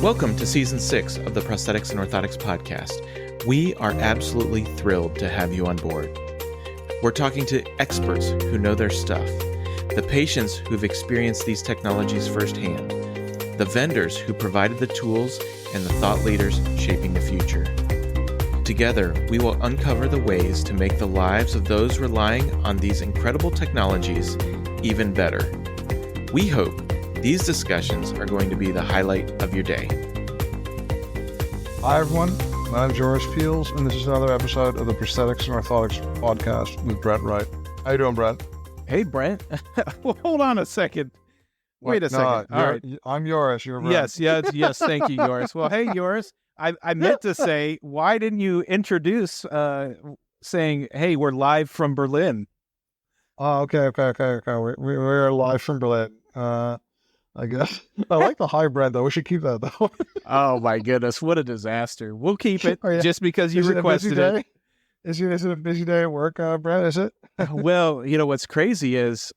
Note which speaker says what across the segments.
Speaker 1: Welcome to Season 6 of the Prosthetics and Orthotics Podcast. We are absolutely thrilled to have you on board. We're talking to experts who know their stuff, the patients who've experienced these technologies firsthand, the vendors who provided the tools, and the thought leaders shaping the future. Together, we will uncover the ways to make the lives of those relying on these incredible technologies even better. We hope these discussions are going to be the highlight of your day.
Speaker 2: Hi everyone, my name is Joris Peels, and this is another episode of the Prosthetics and Orthotics Podcast with Brent Wright. How you doing, Brent?
Speaker 3: Hey, Brent. Well, hold on a second. Wait a second. All right.
Speaker 2: I'm Joris. You're Brent.
Speaker 3: Yes. Thank you, Joris. Well, hey, Joris. I meant to say, why didn't you introduce saying, hey, we're live from Berlin?
Speaker 2: Oh, okay. We're live from Berlin. I guess. I like the hi, Brent, though. We should keep that, though.
Speaker 3: Oh, my goodness. What a disaster. We'll keep it just because you requested it.
Speaker 2: Is it a busy day at work, Brent? Is it?
Speaker 3: Well, you know, what's crazy is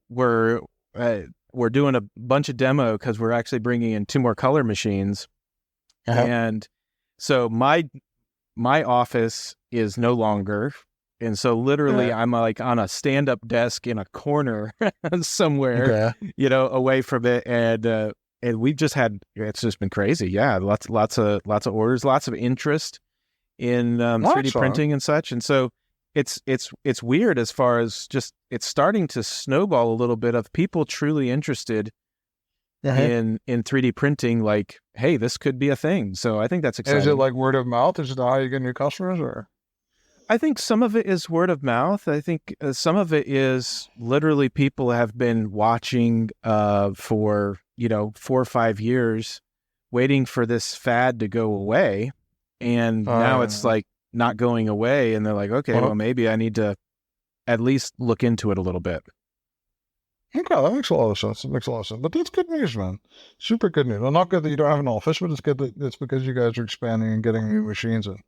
Speaker 3: we're doing a bunch of demo because we're actually bringing in 2 more color machines. Uh-huh. And so my office is no longer. And so literally I'm like on a stand-up desk in a corner somewhere, away from it. And we've just it's just been crazy. Yeah. Lots of orders, lots of interest in 3D printing and such. And so it's weird as far as just, it's starting to snowball a little bit of people truly interested in 3D printing. Like, hey, this could be a thing. So I think that's exciting.
Speaker 2: Is it like word of mouth? Is it how you get new customers, or?
Speaker 3: I think some of it is word of mouth. I think some of it is literally people have been watching for 4 or 5 years, waiting for this fad to go away. And now it's like not going away. And they're like, okay, well, maybe I need to at least look into it a little bit.
Speaker 2: Okay, that makes a lot of sense. But that's good news, man. Super good news. Well, not good that you don't have an office, but it's good that it's because you guys are expanding and getting new machines in.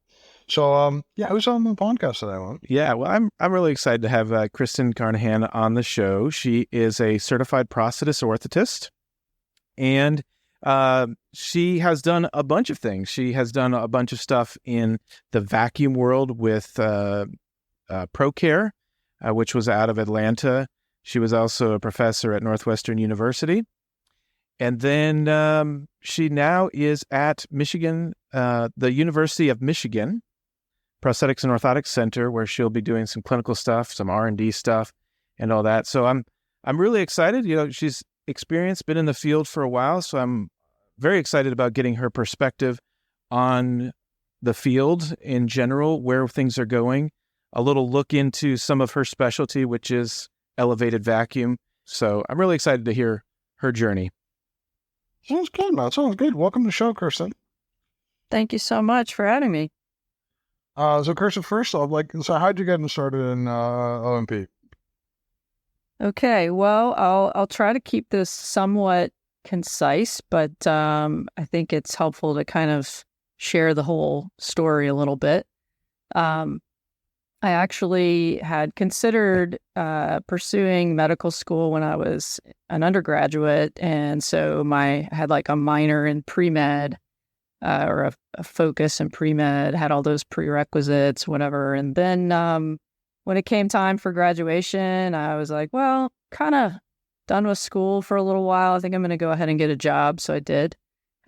Speaker 2: So, who's on the podcast today, man? Yeah,
Speaker 3: well, I'm really excited to have Kristen Carnahan on the show. She is a certified prosthetist orthotist, and she has done a bunch of things. She has done a bunch of stuff in the vacuum world with ProCare, which was out of Atlanta. She was also a professor at Northwestern University. And then she now is at Michigan, the University of Michigan Prosthetics and Orthotics Center, where she'll be doing some clinical stuff, some R&D stuff, and all that. So I'm really excited. You know, she's experienced, been in the field for a while, so I'm very excited about getting her perspective on the field in general, where things are going, a little look into some of her specialty, which is elevated vacuum. So I'm really excited to hear her journey.
Speaker 2: Sounds good, man. Sounds good. Welcome to the show, Kristen.
Speaker 4: Thank you so much for having me.
Speaker 2: So Kristen, first off, how'd you get started in OMP?
Speaker 4: Okay, well, I'll try to keep this somewhat concise, but I think it's helpful to kind of share the whole story a little bit. I actually had considered pursuing medical school when I was an undergraduate, and so I had like a minor in pre-med, or a focus in pre-med, had all those prerequisites, whatever. And then when it came time for graduation, I was like, well, kind of done with school for a little while. I think I'm going to go ahead and get a job. So I did,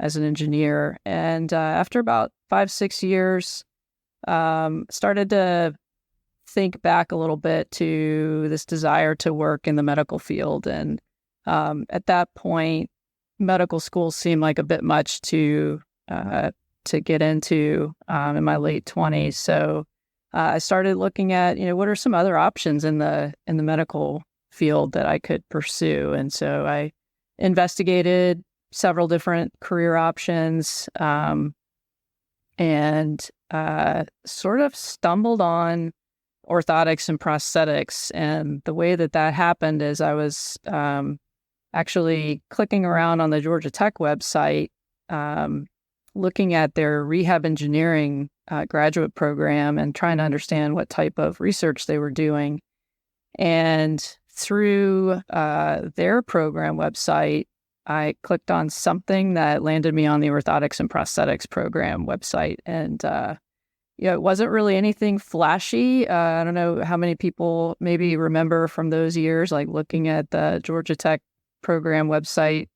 Speaker 4: as an engineer. And after about 5-6 years, started to think back a little bit to this desire to work in the medical field. And at that point, medical school seemed like a bit much to get into in my late 20s. So I started looking at, what are some other options in the medical field that I could pursue. And so I investigated several different career options and sort of stumbled on orthotics and prosthetics. And the way that happened is I was actually clicking around on the Georgia Tech website, looking at their rehab engineering graduate program and trying to understand what type of research they were doing. And through their program website, I clicked on something that landed me on the orthotics and prosthetics program website. And, it wasn't really anything flashy. I don't know how many people maybe remember from those years, like looking at the Georgia Tech program website.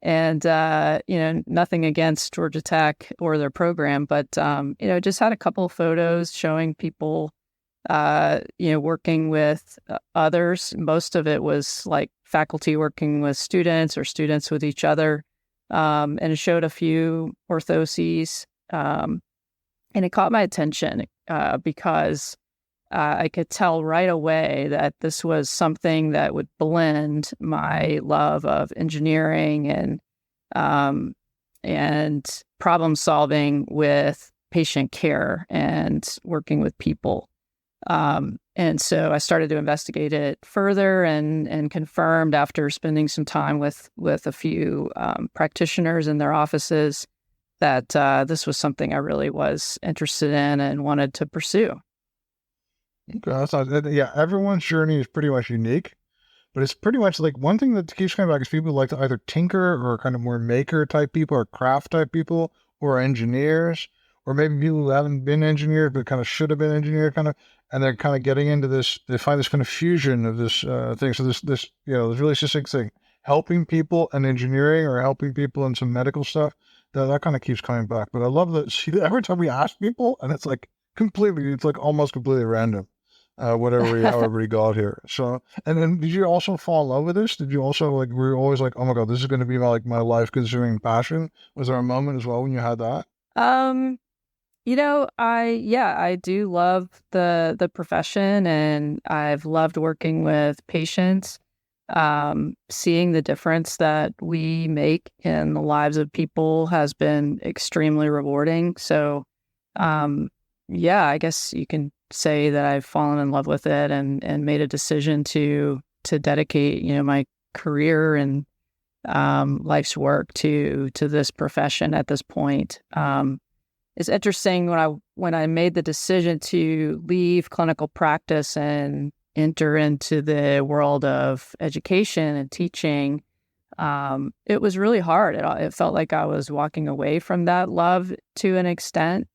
Speaker 4: And nothing against Georgia Tech or their program, but, just had a couple of photos showing people, working with others. Most of it was like faculty working with students or students with each other. And it showed a few orthoses. And it caught my attention because I could tell right away that this was something that would blend my love of engineering and problem solving with patient care and working with people. And so I started to investigate it further and confirmed after spending some time with a few practitioners in their offices that this was something I really was interested in and wanted to pursue.
Speaker 2: Okay, everyone's journey is pretty much unique, but it's pretty much like one thing that keeps coming back is people like to either tinker or kind of more maker type people or craft type people or engineers, or maybe people who haven't been engineered but kind of should have been engineered and they're kind of getting into this, they find this kind of fusion of this thing. So this really succinct thing, helping people in engineering or helping people in some medical stuff, that kind of keeps coming back. But I love that every time we ask people, and it's like almost completely random. However we got here. So, and then did you also fall in love with this? Did you also were you always like, oh my God, this is going to be my life consuming passion? Was there a moment as well when you had that?
Speaker 4: I do love the profession, and I've loved working with patients, seeing the difference that we make in the lives of people has been extremely rewarding. So, I guess you can say that I've fallen in love with it and made a decision to dedicate, my career and life's work to this profession at this point. It's interesting when I made the decision to leave clinical practice and enter into the world of education and teaching. It was really hard. It felt like I was walking away from that love to an extent.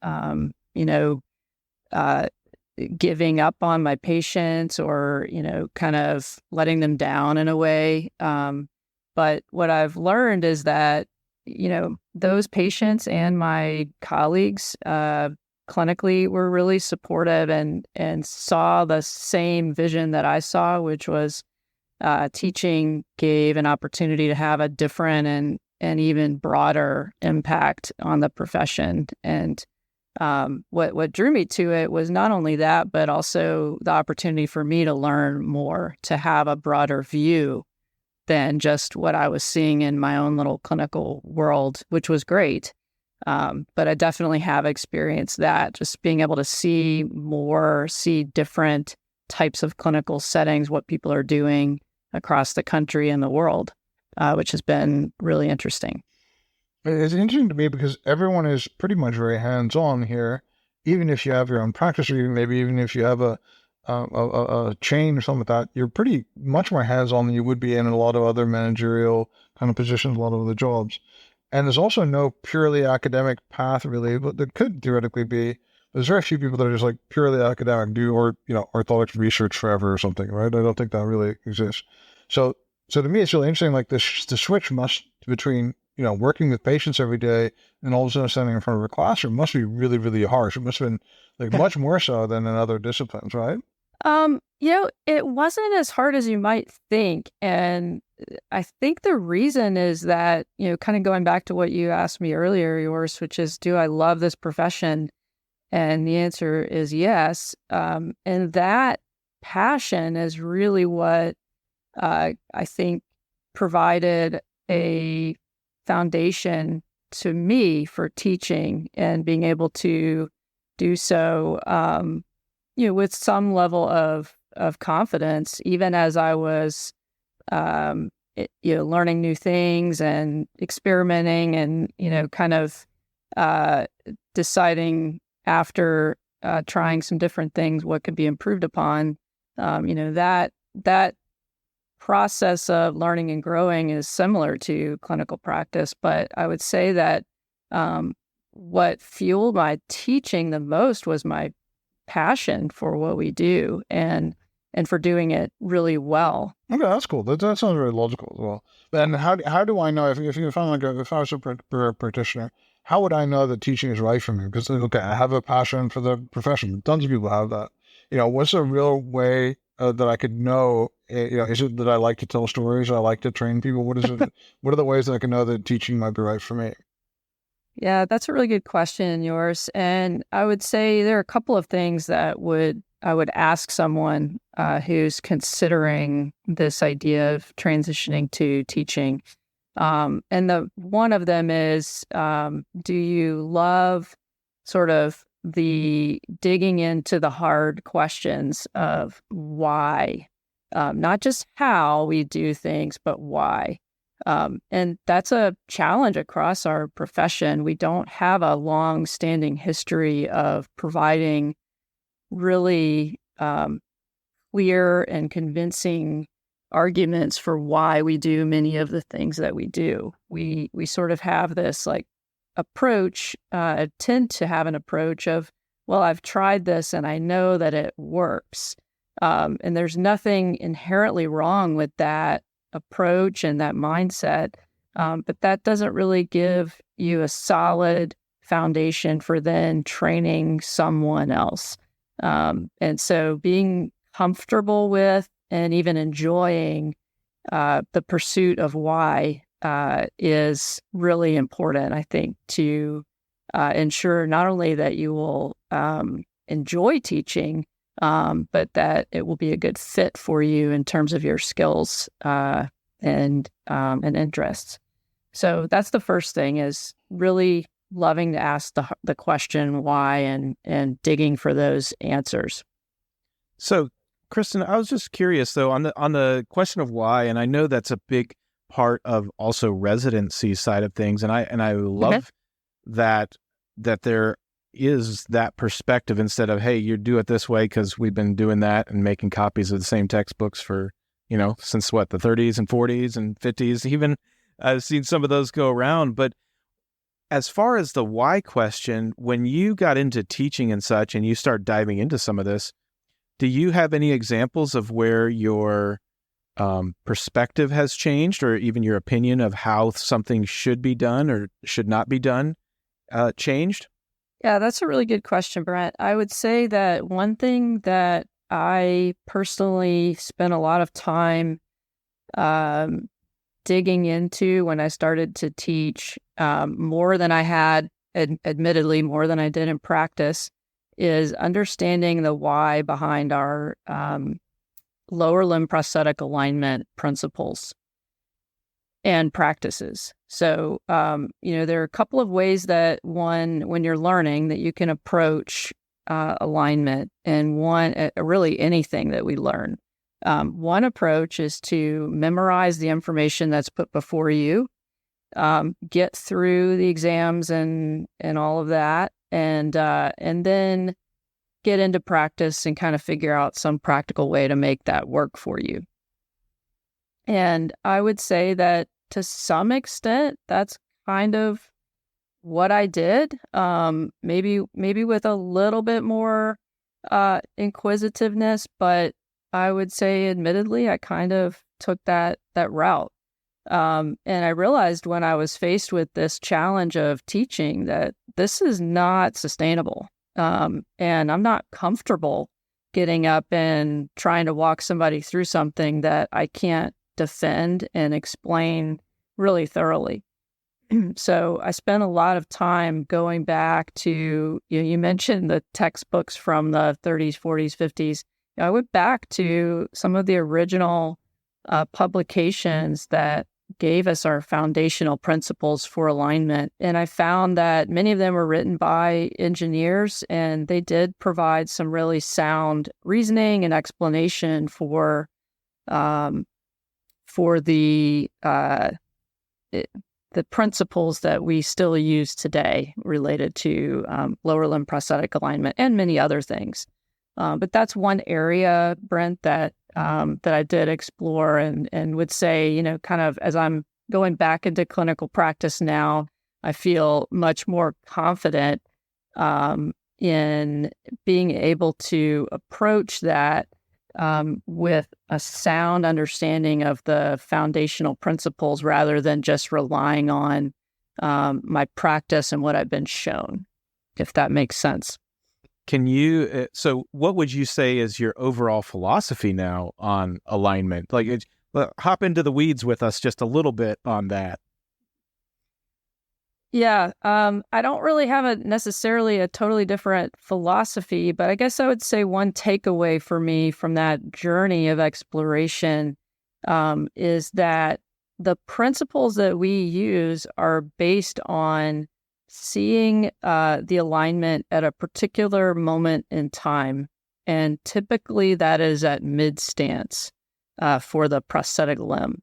Speaker 4: Giving up on my patients or, kind of letting them down in a way. But what I've learned is that, those patients and my colleagues clinically were really supportive and saw the same vision that I saw, which was teaching gave an opportunity to have a different and even broader impact on the profession. And what drew me to it was not only that, but also the opportunity for me to learn more, to have a broader view than just what I was seeing in my own little clinical world, which was great. But I definitely have experienced that, just being able to see different types of clinical settings, what people are doing across the country and the world, which has been really interesting.
Speaker 2: It's interesting to me because everyone is pretty much very hands-on here, even if you have your own practice, or even if you have a chain or something like that, you're pretty much more hands-on than you would be in a lot of other managerial kind of positions, a lot of other jobs. And there's also no purely academic path really, but there could theoretically be. There's very few people that are just like purely academic, orthotics research forever or something, right? I don't think that really exists. So to me, it's really interesting, like the switch between working with patients every day and all of a sudden standing in front of a classroom must be really, really harsh. It must have been like much more so than in other disciplines, right?
Speaker 4: It wasn't as hard as you might think. And I think the reason is that, kind of going back to what you asked me earlier, yours, which is, do I love this profession? And the answer is yes. And that passion is really what I think provided a foundation to me for teaching and being able to do so, with some level of confidence, even as I was, learning new things and experimenting and, kind of deciding after trying some different things what could be improved upon. That process of learning and growing is similar to clinical practice, but I would say that what fueled my teaching the most was my passion for what we do and for doing it really well.
Speaker 2: Okay, that's cool. That sounds very logical as well. Then how do I know if you found if I was a practitioner, how would I know that teaching is right for me? Because okay, I have a passion for the profession. Tons of people have that. What's a real way that I could know? Is it that I like to tell stories? I like to train people. What is it? What are the ways that I can know that teaching might be right for me?
Speaker 4: Yeah, that's a really good question, yours. And I would say there are a couple of things that I would ask someone who's considering this idea of transitioning to teaching. And one of them is, do you love sort of the digging into the hard questions of why, not just how we do things, but why? And that's a challenge across our profession. We don't have a long-standing history of providing really clear and convincing arguments for why we do many of the things that we do. We sort of have this like approach, tend to have an approach of, well, I've tried this and I know that it works. And there's nothing inherently wrong with that approach and that mindset. But that doesn't really give you a solid foundation for then training someone else. And so being comfortable with and even enjoying the pursuit of why is really important, I think, to ensure not only that you will enjoy teaching, but that it will be a good fit for you in terms of your skills and interests. So that's the first thing, is really loving to ask the question why and digging for those answers.
Speaker 3: So, Kristen, I was just curious though on the question of why, and I know that's a big part of also residency side of things, and I love that there is that perspective instead of, hey, you do it this way because we've been doing that and making copies of the same textbooks for since the 30s and 40s and 50s. Even I've seen some of those go around. But as far as the why question, when you got into teaching and such, and you start diving into some of this, do you have any examples of where your perspective has changed, or even your opinion of how something should be done or should not be done changed?
Speaker 4: Yeah, that's a really good question, Brent. I would say that one thing that I personally spent a lot of time digging into when I started to teach, more than I had, admittedly, more than I did in practice, is understanding the why behind our lower limb prosthetic alignment principles and practices. So, there are a couple of ways that when you're learning, that you can approach alignment, and really anything that we learn. One approach is to memorize the information that's put before you, get through the exams and all of that, and then get into practice and kind of figure out some practical way to make that work for you. And I would say that to some extent, that's kind of what I did. Maybe with a little bit more inquisitiveness, but I would say, admittedly, I kind of took that route. And I realized when I was faced with this challenge of teaching that this is not sustainable. And I'm not comfortable getting up and trying to walk somebody through something that I can't defend and explain really thoroughly. So I spent a lot of time going back to, you mentioned the textbooks from the 30s, 40s, 50s. I went back to some of the original publications that gave us our foundational principles for alignment. And I found that many of them were written by engineers, and they did provide some really sound reasoning and explanation for the principles that we still use today related to lower limb prosthetic alignment and many other things. But that's one area, Brent, that that I did explore and would say, kind of as I'm going back into clinical practice now, I feel much more confident in being able to approach that with a sound understanding of the foundational principles rather than just relying on my practice and what I've been shown, if that makes sense.
Speaker 3: Can you, so what would you say is your overall philosophy now on alignment? Like, hop into the weeds with us just a little bit on that.
Speaker 4: Yeah, I don't really have necessarily a totally different philosophy, but I guess I would say one takeaway for me from that journey of exploration is that the principles that we use are based on seeing the alignment at a particular moment in time. And typically that is at mid-stance for the prosthetic limb.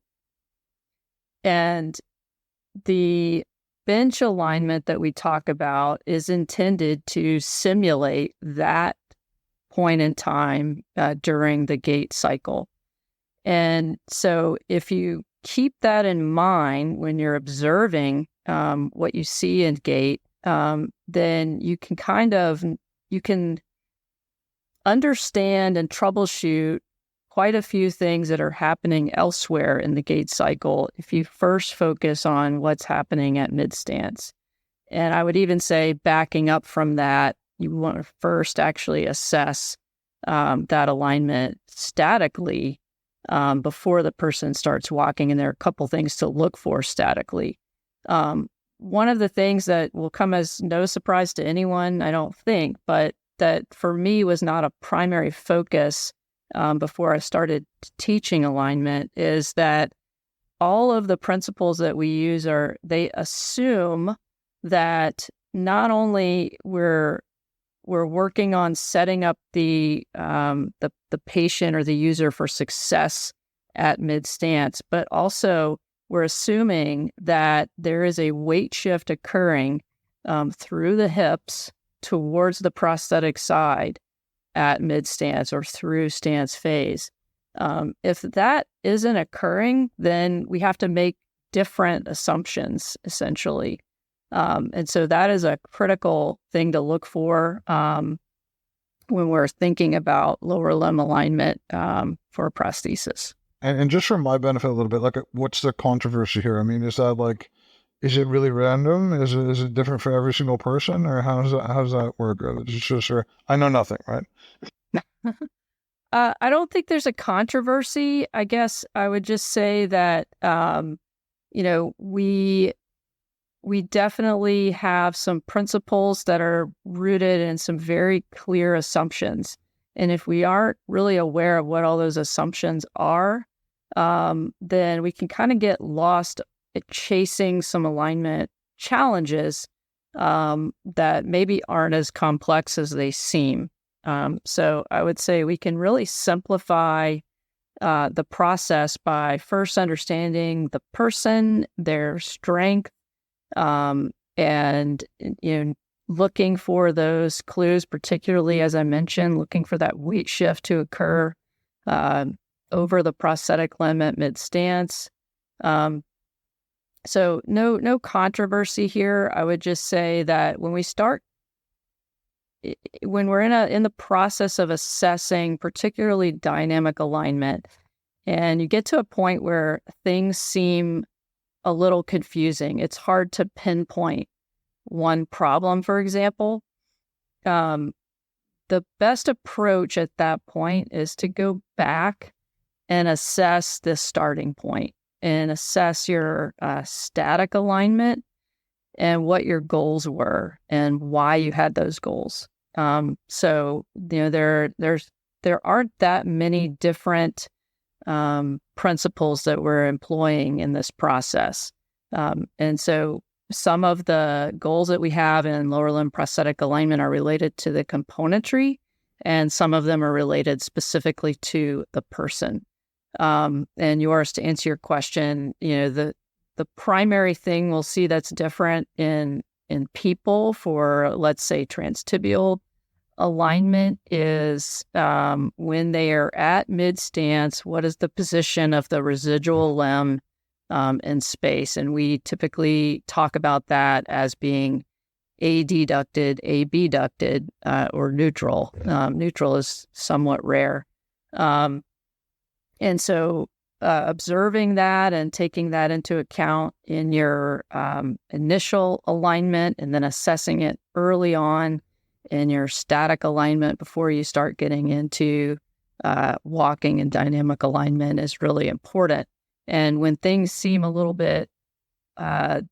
Speaker 4: And the bench alignment that we talk about is intended to simulate that point in time during the gait cycle. And so if you keep that in mind when you're observing what you see in gait, then you can understand and troubleshoot quite a few things that are happening elsewhere in the gait cycle if you first focus on what's happening at mid-stance. And I would even say backing up from that, you want to first actually assess that alignment statically before the person starts walking. And there are a couple things to look for statically. One of the things that will come as no surprise to anyone, I don't think, but that for me was not a primary focus before I started teaching alignment, is that all of the principles that we use they assume that not only we're working on setting up the patient or the user for success at mid-stance, but also we're assuming that there is a weight shift occurring through the hips towards the prosthetic side at mid-stance or through stance phase. If that isn't occurring, then we have to make different assumptions, essentially. And so that is a critical thing to look for when we're thinking about lower limb alignment for prosthesis.
Speaker 2: And just for my benefit a little bit, like, what's the controversy here? I mean, is it really random? Is it different for every single person, or how does that work? Just I know nothing, right?
Speaker 4: I don't think there's a controversy. I guess I would just say that we definitely have some principles that are rooted in some very clear assumptions. And if we aren't really aware of what all those assumptions are, then we can kind of get lost at chasing some alignment challenges that maybe aren't as complex as they seem. So I would say we can really simplify the process by first understanding the person, their strength, and looking for those clues, particularly, as I mentioned, looking for that weight shift to occur over the prosthetic limb at mid-stance. So no controversy here. I would just say that when we're in the process of assessing particularly dynamic alignment, and you get to a point where things seem a little confusing, it's hard to pinpoint one problem, for example, the best approach at that point is to go back and assess the starting point and assess your static alignment and what your goals were and why you had those goals. So there aren't that many different principles that we're employing in this process, and so some of the goals that we have in lower limb prosthetic alignment are related to the componentry, and some of them are related specifically to the person. And yours, to answer your question, the primary thing we'll see that's different in people for, let's say, transtibial alignment is when they are at mid-stance, what is the position of the residual limb in space? And we typically talk about that as being adducted, abducted, or neutral. Neutral is somewhat rare. And so observing that and taking that into account in your initial alignment, and then assessing it early on in your static alignment before you start getting into walking and dynamic alignment is really important. And when things seem a little bit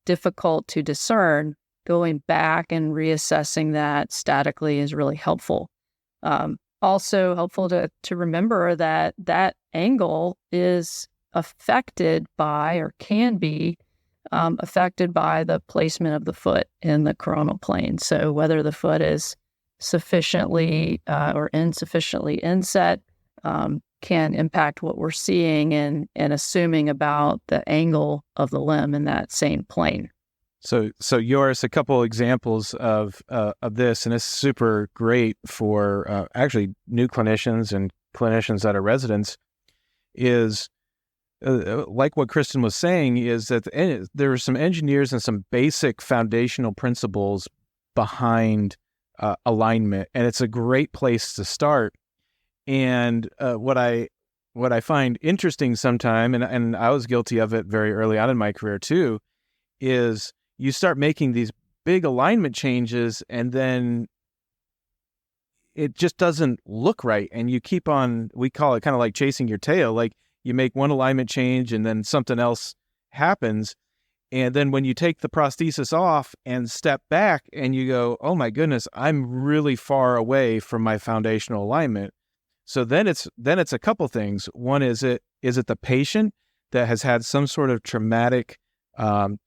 Speaker 4: difficult to discern, going back and reassessing that statically is really helpful. Also helpful to remember that that angle is affected by, or can be affected by, the placement of the foot in the coronal plane. So whether the foot is sufficiently or insufficiently inset can impact what we're seeing and assuming about the angle of the limb in that same plane.
Speaker 3: So Joris, a couple examples of this, and it's super great for actually new clinicians and clinicians that are residents, is like what Kristen was saying, is that there are some engineers and some basic foundational principles behind alignment, and it's a great place to start. And what I find interesting sometime, and I was guilty of it very early on in my career too, is you start making these big alignment changes and then it just doesn't look right. And you keep on, we call it kind of like chasing your tail. Like you make one alignment change and then something else happens. And then when you take the prosthesis off and step back and you go, oh my goodness, I'm really far away from my foundational alignment. So then it's a couple things. One, is it the patient that has had some sort of traumatic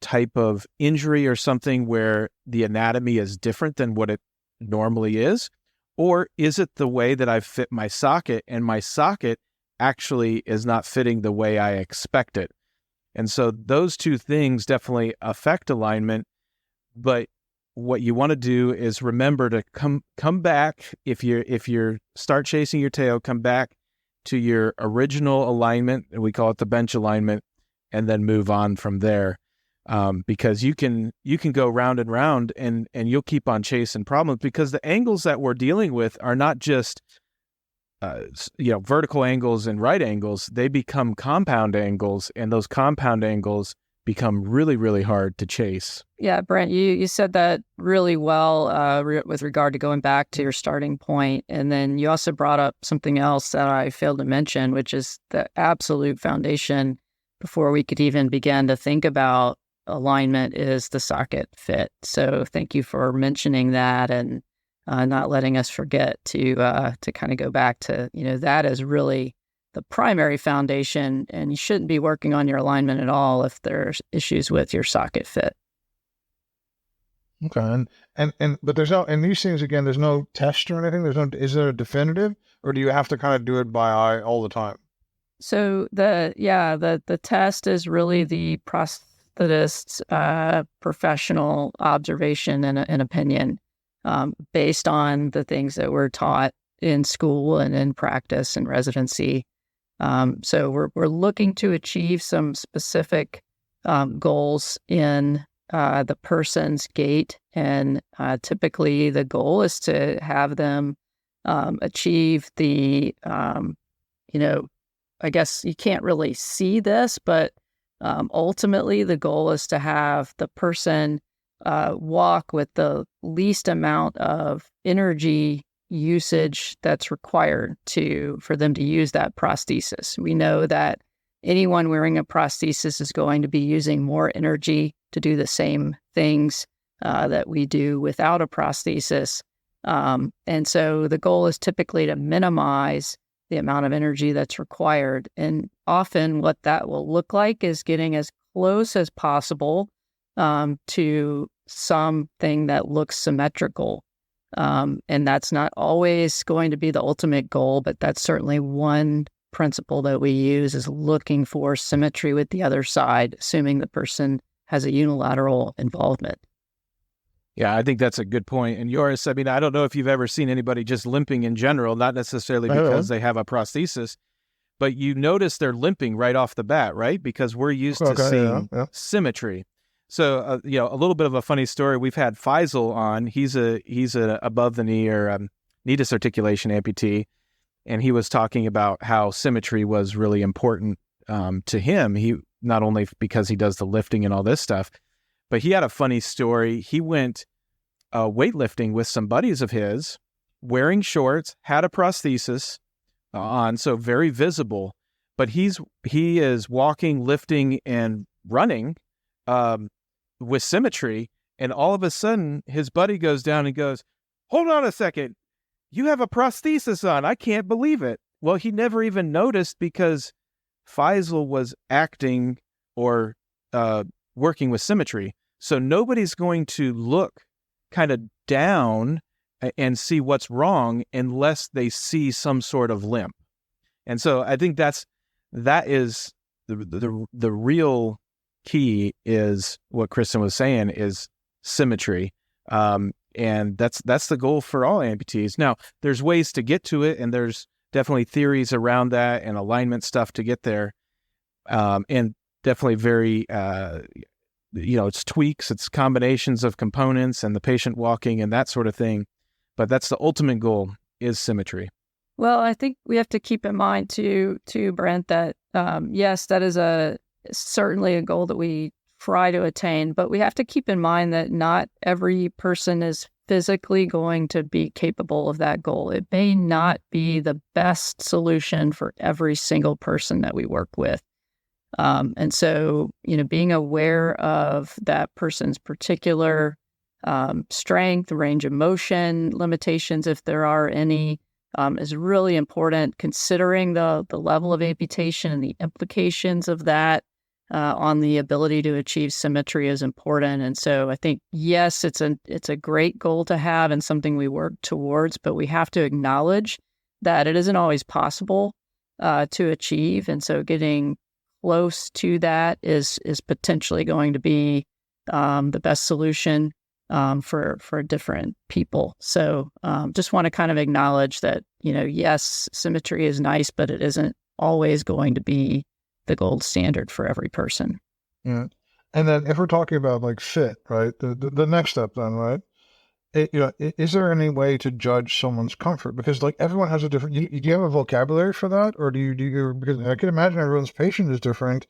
Speaker 3: type of injury or something where the anatomy is different than what it normally is? Or is it the way that I've fit my socket and my socket actually is not fitting the way I expect it? And so those two things definitely affect alignment. But what you want to do is remember to come back. If you're start chasing your tail, come back to your original alignment, and we call it the bench alignment, and then move on from there. Because you can go round and round and you'll keep on chasing problems, because the angles that we're dealing with are not just vertical angles and right angles. They become compound angles, and those compound angles become really, really hard to chase.
Speaker 4: Yeah, Brent, you said that really well with regard to going back to your starting point. And then you also brought up something else that I failed to mention, which is the absolute foundation before we could even begin to think about alignment is the socket fit. So thank you for mentioning that and not letting us forget to kind of go back to, that is really the primary foundation, and you shouldn't be working on your alignment at all if there's issues with your socket fit.
Speaker 2: Okay. But there's no, in these things, again, there's no test or anything. Is there a definitive, or do you have to kind of do it by eye all the time?
Speaker 4: So the test is really the prosthetist's professional observation and opinion based on the things that we're taught in school and in practice and residency. So we're looking to achieve some specific goals in the person's gait, and typically the goal is to have them achieve the, I guess you can't really see this, but ultimately the goal is to have the person walk with the least amount of energy usage that's required for them to use that prosthesis. We know that anyone wearing a prosthesis is going to be using more energy to do the same things that we do without a prosthesis. And so the goal is typically to minimize the amount of energy that's required. And often what that will look like is getting as close as possible to something that looks symmetrical. And that's not always going to be the ultimate goal, but that's certainly one principle that we use, is looking for symmetry with the other side, assuming the person has a unilateral involvement.
Speaker 3: Yeah, I think that's a good point. And yours, I mean, I don't know if you've ever seen anybody just limping in general, not necessarily because they have a prosthesis, but you notice they're limping right off the bat, right? Because we're used to seeing symmetry. So, a little bit of a funny story. We've had Faisal on. He's a above the knee or knee disarticulation amputee, and he was talking about how symmetry was really important to him. He not only because he does the lifting and all this stuff, but he had a funny story. He went weightlifting with some buddies of his, wearing shorts, had a prosthesis on, so very visible. But he is walking, lifting, and running with symmetry, and all of a sudden, his buddy goes down and goes, "Hold on a second, you have a prosthesis on. I can't believe it." Well, he never even noticed because Faisal was acting or working with symmetry. So nobody's going to look kind of down and see what's wrong unless they see some sort of limp. And so I think that is the real key is what Kristen was saying is symmetry. And that's the goal for all amputees. Now, there's ways to get to it, and there's definitely theories around that and alignment stuff to get there. And definitely very, it's tweaks, it's combinations of components and the patient walking and that sort of thing. But that's the ultimate goal is symmetry.
Speaker 4: Well, I think we have to keep in mind too, Brent, that yes, that is certainly a goal that we try to attain, but we have to keep in mind that not every person is physically going to be capable of that goal. It may not be the best solution for every single person that we work with. And so, being aware of that person's particular strength, range of motion limitations, if there are any, is really important. Considering the level of amputation and the implications of that on the ability to achieve symmetry is important. And so I think, yes, it's a great goal to have and something we work towards, but we have to acknowledge that it isn't always possible to achieve. And so getting close to that is potentially going to be the best solution for different people. So just want to kind of acknowledge that, yes, symmetry is nice, but it isn't always going to be the gold standard for every person.
Speaker 2: Yeah. And then if we're talking about like fit, right, the next step then, right, is there any way to judge someone's comfort? Because like everyone has a different, do you have a vocabulary for that? Or do you, because I can imagine everyone's patient is different,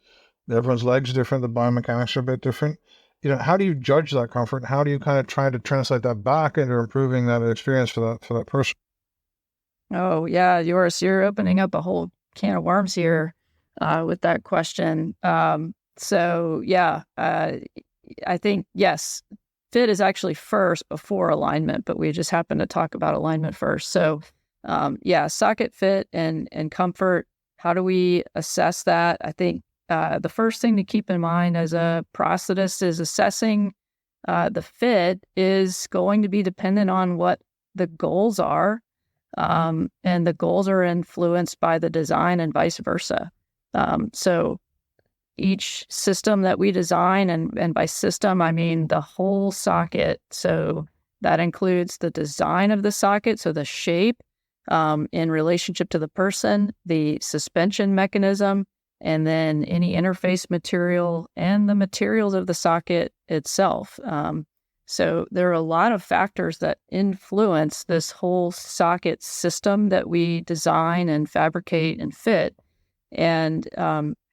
Speaker 2: everyone's legs are different, the biomechanics are a bit different. How do you judge that comfort? How do you kind of try to translate that back into improving that experience for that person?
Speaker 4: Oh yeah, you're opening up a whole can of worms here with that question. So yeah, I think yes, fit is actually first before alignment, but we just happen to talk about alignment first. So socket fit and comfort. How do we assess that? I think the first thing to keep in mind as a prosthetist is assessing the fit is going to be dependent on what the goals are. And the goals are influenced by the design and vice versa. So each system that we design, and by system, I mean the whole socket. So that includes the design of the socket, so the shape in relationship to the person, the suspension mechanism, and then any interface material and the materials of the socket itself. So there are a lot of factors that influence this whole socket system that we design and fabricate and fit. And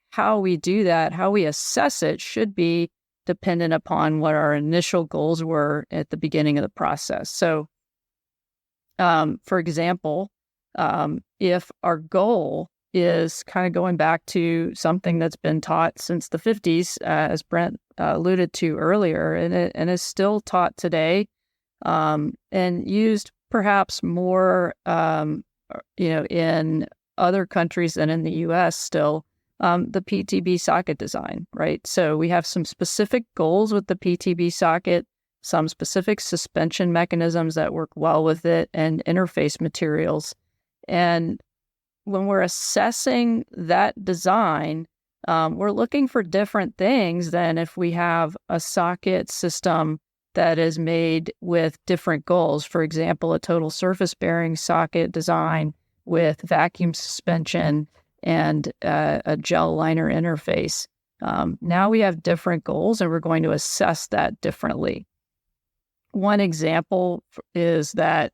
Speaker 4: how we do that, how we assess it, should be dependent upon what our initial goals were at the beginning of the process. So, for example, if our goal is kind of going back to something that's been taught since the 50s, as Brent alluded to earlier, and is still taught today, and used perhaps more, in other countries than in the U.S. still, the PTB socket design, right? So we have some specific goals with the PTB socket, some specific suspension mechanisms that work well with it, and interface materials. And when we're assessing that design, we're looking for different things than if we have a socket system that is made with different goals. For example, a total surface bearing socket design with vacuum suspension and a gel liner interface. Now we have different goals, and we're going to assess that differently. One example is that,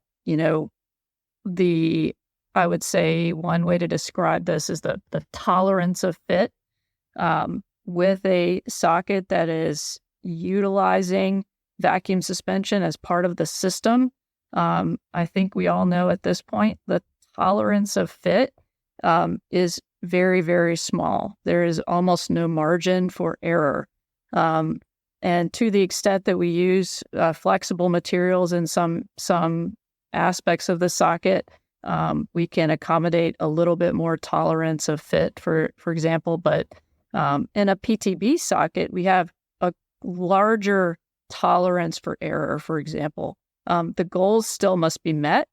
Speaker 4: I would say one way to describe this is the tolerance of fit with a socket that is utilizing vacuum suspension as part of the system. I think we all know at this point the tolerance of fit is very, very small. There is almost no margin for error. And to the extent that we use flexible materials in some aspects of the socket, we can accommodate a little bit more tolerance of fit, for example. But in a PTB socket, we have a larger tolerance for error, for example. The goals still must be met.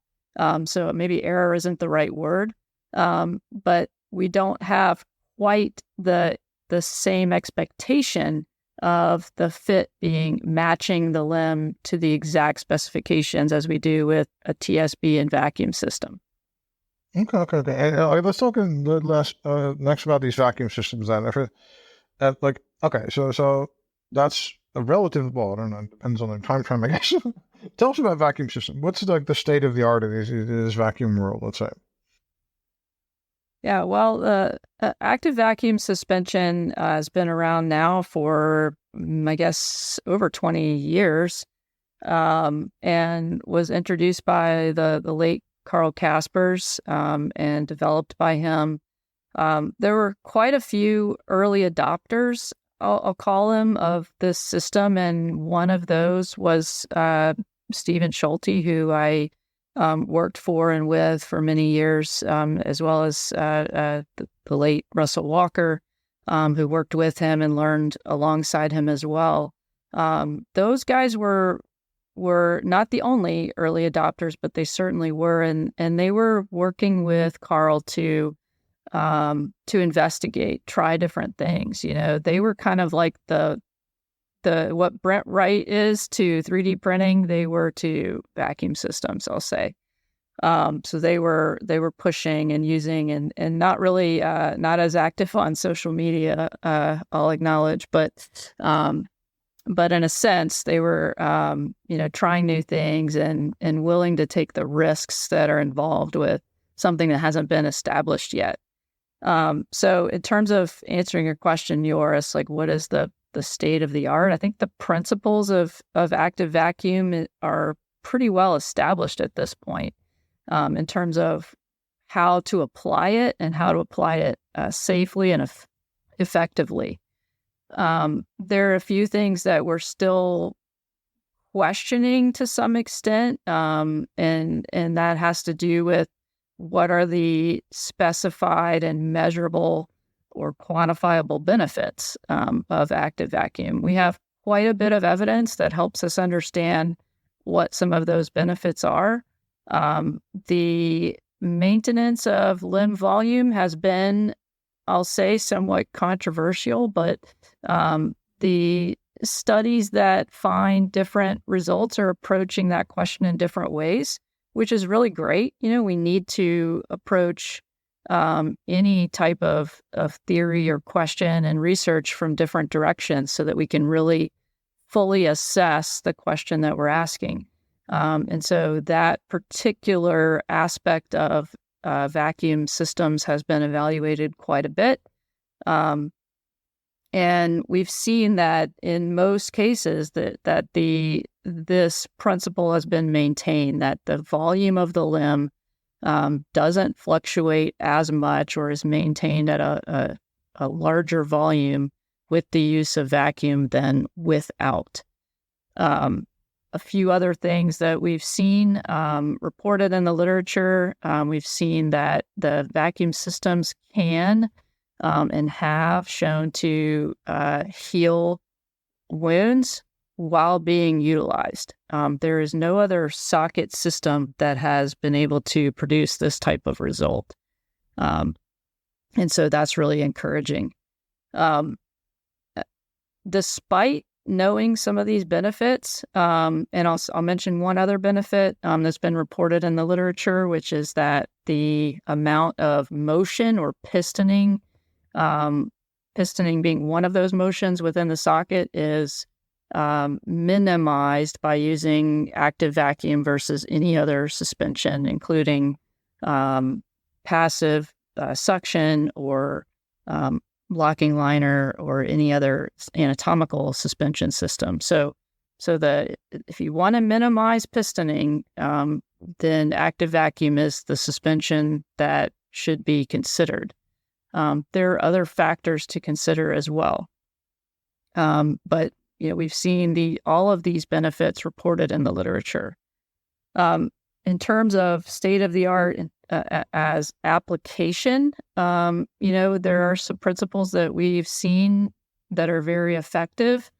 Speaker 4: So maybe error isn't the right word, but we don't have quite the same expectation of the fit being matching the limb to the exact specifications as we do with a TSB and vacuum system.
Speaker 2: Okay. And, let's talk next about these vacuum systems then. So that's a relative, well, I don't know, it depends on the time frame, I guess. Tell us about vacuum system. What's the state of the art of this vacuum world, let's say?
Speaker 4: Yeah, well, active vacuum suspension has been around now for, I guess, over 20 years, and was introduced by the late Carl Kaspers and developed by him. There were quite a few early adopters, I'll call them, of this system, and one of those was Stephen Schulte, who I worked for and with for many years, as well as the late Russell Walker, who worked with him and learned alongside him as well. Those guys were not the only early adopters, but they certainly were, and they were working with Carl to investigate, try different things. They were kind of like the what Brent Wright is to 3D printing, they were to vacuum systems, I'll say. So they were pushing and using and not really not as active on social media, I'll acknowledge, but in a sense they were trying new things and willing to take the risks that are involved with something that hasn't been established yet. So in terms of answering your question, Joris, like what is the state of the art? I think the principles of active vacuum are pretty well established at this point, in terms of how to apply it and how to apply it safely and effectively. There are a few things that we're still questioning to some extent, and that has to do with what are the specified and measurable or quantifiable benefits of active vacuum. We have quite a bit of evidence that helps us understand what some of those benefits are. The maintenance of limb volume has been, I'll say, somewhat controversial, but the studies that find different results are approaching that question in different ways, which is really great. We need to approach any type of theory or question and research from different directions so that we can really fully assess the question that we're asking. And so that particular aspect of vacuum systems has been evaluated quite a bit. And we've seen that in most cases that this principle has been maintained, that the volume of the limb doesn't fluctuate as much or is maintained at a larger volume with the use of vacuum than without. A few other things that we've seen reported in the literature, we've seen that the vacuum systems can and have shown to heal wounds while being utilized. There is no other socket system that has been able to produce this type of result. And so that's really encouraging. Despite knowing some of these benefits, and I'll mention one other benefit that's been reported in the literature, which is that the amount of motion or pistoning, pistoning being one of those motions within the socket, is minimized by using active vacuum versus any other suspension, including passive suction or locking liner or any other anatomical suspension system. So if you want to minimize pistoning, then active vacuum is the suspension that should be considered. There are other factors to consider as well. But we've seen all of these benefits reported in the literature. In terms of state of the art as application, there are some principles that we've seen that are very effective,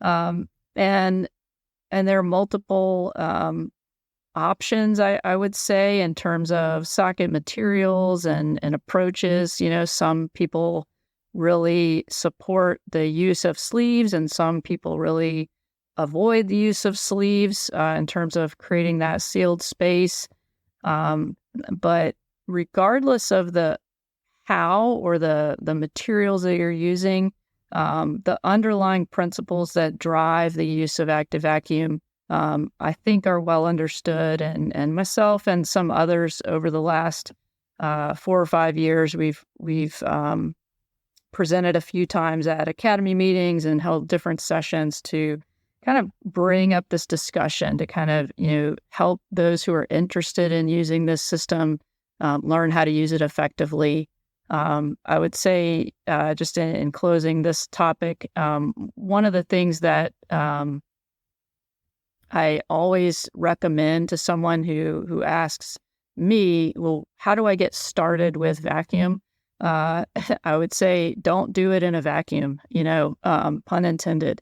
Speaker 4: and there are multiple options, I would say, in terms of socket materials and approaches. Some people really support the use of sleeves, and some people really avoid the use of sleeves in terms of creating that sealed space. But regardless of the how or the materials that you're using, the underlying principles that drive the use of active vacuum, I think, are well understood. And myself and some others over the last 4 or 5 years, we've presented a few times at academy meetings and held different sessions to kind of bring up this discussion to kind of, help those who are interested in using this system learn how to use it effectively. I would say, just in closing this topic, one of the things that I always recommend to someone who asks me, well, how do I get started with vacuum? I would say, don't do it in a vacuum, pun intended.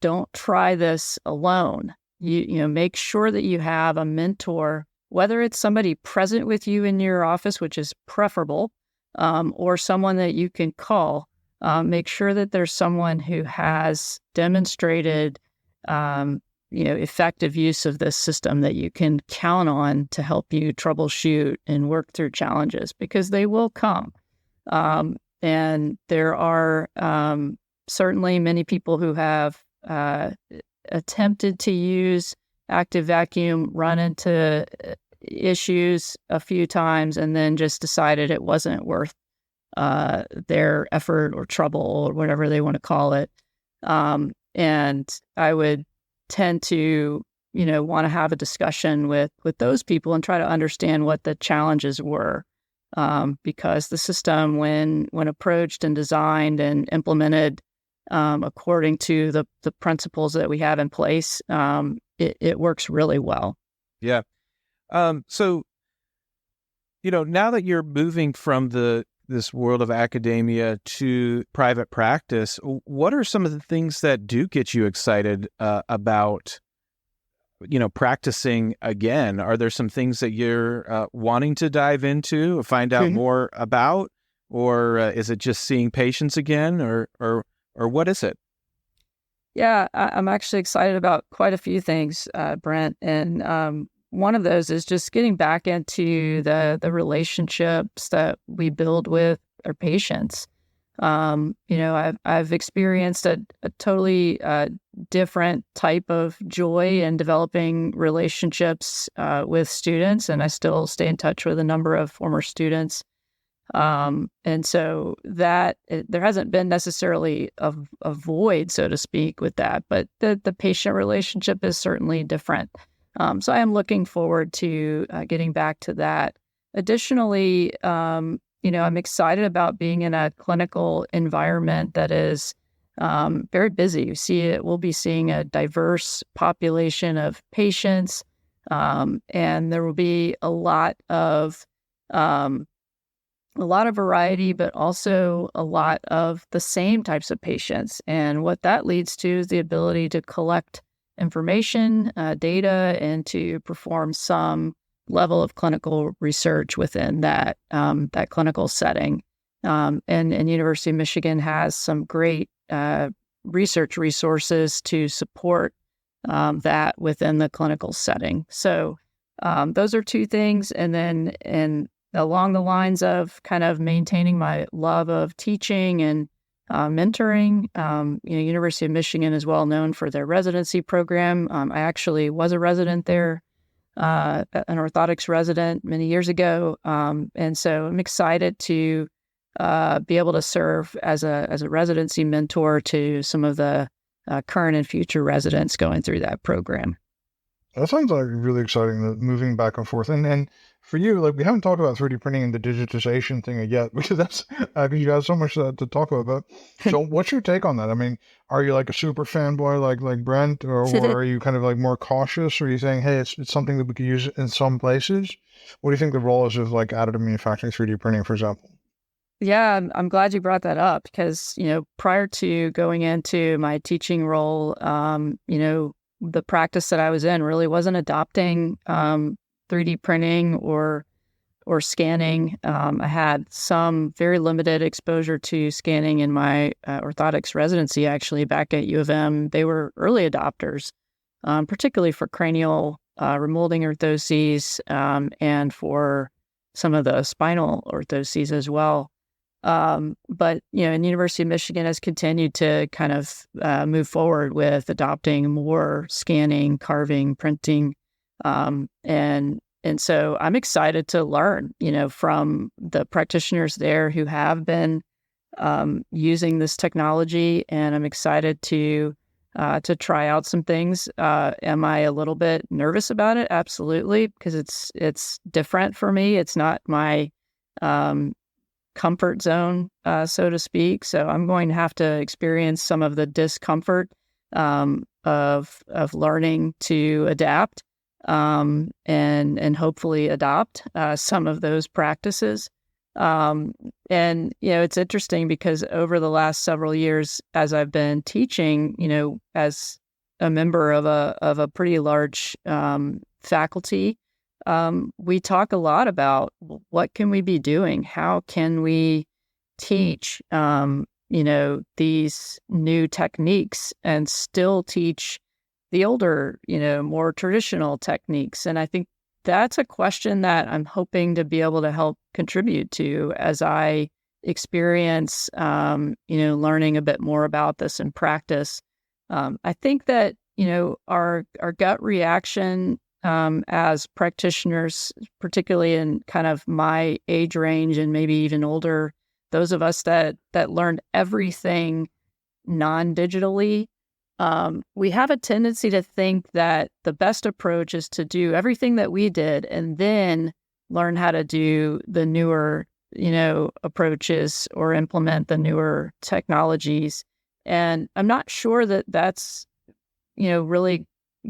Speaker 4: Don't try this alone. Make sure that you have a mentor, whether it's somebody present with you in your office, which is preferable, or someone that you can call. Make sure that there's someone who has demonstrated, effective use of this system that you can count on to help you troubleshoot and work through challenges, because they will come. And there are certainly many people who have attempted to use active vacuum, run into issues a few times, and then just decided it wasn't worth their effort or trouble or whatever they want to call it. And I would tend to, want to have a discussion with those people and try to understand what the challenges were. Because the system, when approached and designed and implemented according to the principles that we have in place, it works really well.
Speaker 3: Yeah. So, now that you're moving from this world of academia to private practice, what are some of the things that do get you excited about, practicing again? Are there some things that you're wanting to dive into or find out more about, or is it just seeing patients again, or what is it?
Speaker 4: Yeah, I'm actually excited about quite a few things, Brent. And one of those is just getting back into the relationships that we build with our patients. I've experienced a totally different type of joy in developing relationships with students, and I still stay in touch with a number of former students. And so that there hasn't been necessarily a void, so to speak, with that, but the patient relationship is certainly different. So I am looking forward to getting back to that. Additionally, I'm excited about being in a clinical environment that is very busy. We'll be seeing a diverse population of patients, and there will be a lot of variety, but also a lot of the same types of patients. And what that leads to is the ability to collect information, data, and to perform some level of clinical research within that clinical setting. And University of Michigan has some great research resources to support that within the clinical setting. So those are two things. And then along the lines of kind of maintaining my love of teaching and mentoring, University of Michigan is well known for their residency program. I actually was a resident there, an orthotics resident many years ago. And so I'm excited to be able to serve as a residency mentor to some of the current and future residents going through that program.
Speaker 2: That sounds like really exciting, the moving back and forth. And for you, like, we haven't talked about 3D printing and the digitization thing yet, because that's because you have so much to talk about. But so what's your take on that? I mean, are you like a super fanboy like Brent, or are you kind of like more cautious? Or are you saying, hey, it's something that we could use in some places? What do you think the role is of like additive manufacturing, 3D printing, for example?
Speaker 4: Yeah, I'm glad you brought that up because, prior to going into my teaching role, the practice that I was in really wasn't adopting 3D printing or scanning. I had some very limited exposure to scanning in my orthotics residency, actually, back at U of M. They were early adopters, particularly for cranial remolding orthoses and for some of the spinal orthoses as well. But, University of Michigan has continued to kind of move forward with adopting more scanning, carving, printing. And so I'm excited to learn, from the practitioners there who have been using this technology, and I'm excited to try out some things. Am I a little bit nervous about it? Absolutely, because it's different for me. It's not my comfort zone, so to speak. So I'm going to have to experience some of the discomfort of learning to adapt and hopefully adopt some of those practices. And it's interesting because over the last several years, as I've been teaching, as a member of a pretty large faculty, we talk a lot about what can we be doing? How can we teach, these new techniques and still teach the older, more traditional techniques? And I think that's a question that I'm hoping to be able to help contribute to as I experience, learning a bit more about this in practice. I think that, our gut reaction as practitioners, particularly in kind of my age range and maybe even older, those of us that learned everything non-digitally, we have a tendency to think that the best approach is to do everything that we did and then learn how to do the newer, approaches or implement the newer technologies. And I'm not sure that that's, really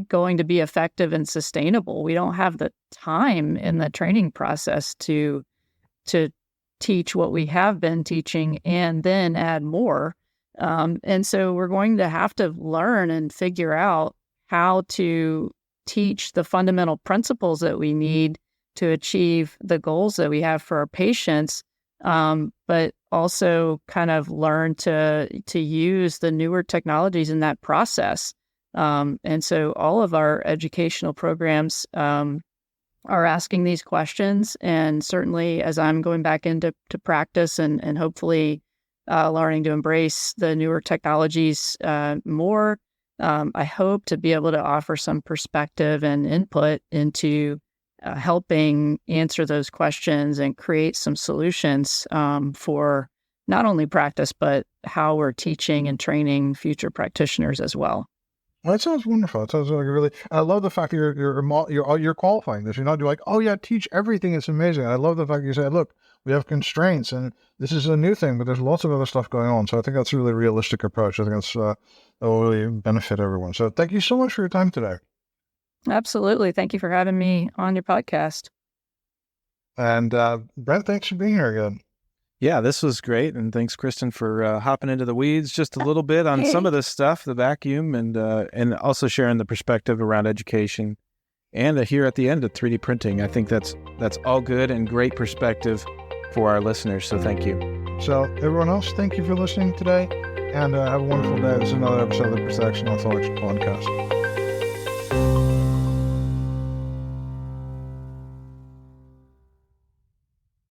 Speaker 4: going to be effective and sustainable. We don't have the time in the training process to teach what we have been teaching and then add more. And so we're going to have to learn and figure out how to teach the fundamental principles that we need to achieve the goals that we have for our patients, but also kind of learn to use the newer technologies in that process. And so all of our educational programs are asking these questions. And certainly as I'm going back into practice and hopefully learning to embrace the newer technologies more, I hope to be able to offer some perspective and input into helping answer those questions and create some solutions for not only practice, but how we're teaching and training future practitioners as well.
Speaker 2: Well, that sounds wonderful. It sounds like really. I love the fact that you're qualifying this. You're not like, oh yeah, teach everything. It's amazing. I love the fact you say, look, we have constraints, and this is a new thing, but there's lots of other stuff going on. So I think that's a really realistic approach. I think that's that will really benefit everyone. So thank you so much for your time today.
Speaker 4: Absolutely. Thank you for having me on your podcast.
Speaker 2: And Brent, thanks for being here again.
Speaker 3: Yeah, this was great. And thanks, Kristen, for hopping into the weeds just a little bit on some of this stuff, the vacuum, and also sharing the perspective around education. And here at the end of 3D printing, I think that's all good and great perspective for our listeners. So thank you.
Speaker 2: So everyone else, thank you for listening today. and have a wonderful day. This is another episode of the Prosthetics and Orthotics Podcast.